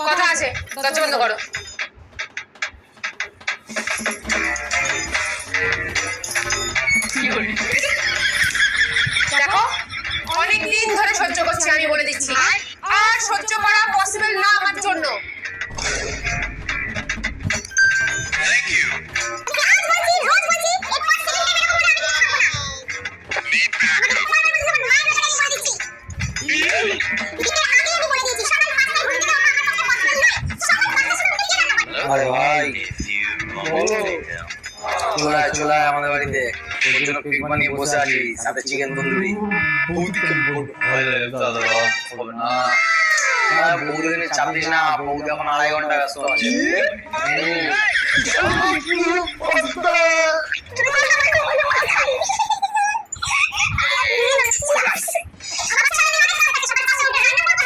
কথা আছে, দরজা বন্ধ করো। দেখো, অনেকদিন ধরে সহ্য করছি, আমি বলে দিচ্ছি, আর সহ্য করা পসিবল না আমার জন্য। আরে ভাই চলে আমাদের বাড়িতে ওর জন্য কেক বানিয়ে বসে আছি, সাথে চিকেন তন্দুরি। বৌদিকে চাপ দিস না, বৌদি এখন 2.5 ঘন্টা ব্যস্ত আছে।